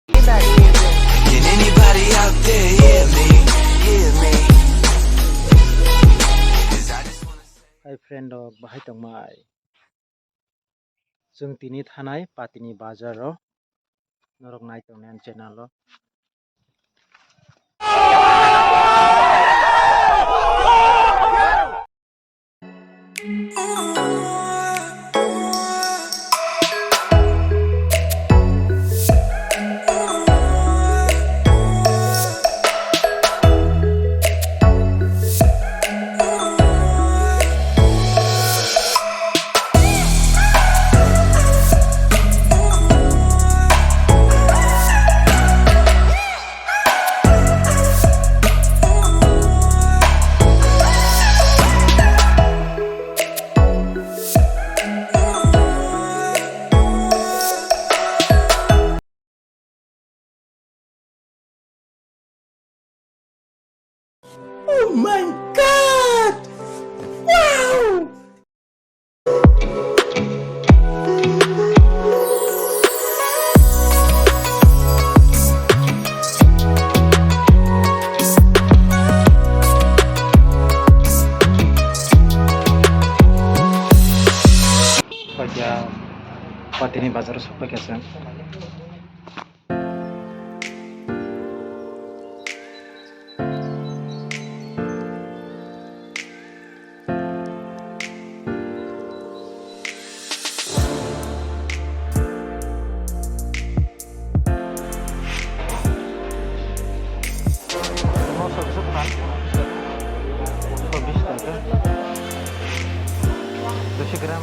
Can anybody out there hear me? Hear me? 'Cause I just wanna say. Hai friend dog bahai tongmai. Jung tini thanai patni bazaro. Norok nai tongnan channel lo. Oh my god! Wow! Bagia patni bazaro sampai kesan. Gram.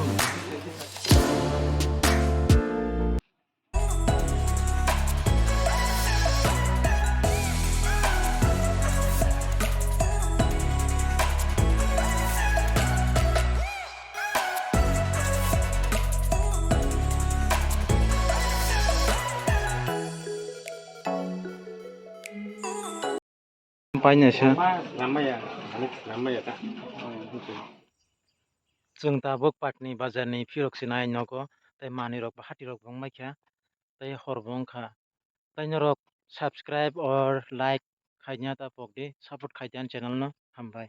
Sampainya sih. Lama ya kak. Jung tabuk patni bazar ni pirok sinai nogo. Tai mani rok bahati rok bong maikha. Tai horbong kha. Tai norok subscribe or like khaina ta pok de support khaitan channel no hambai.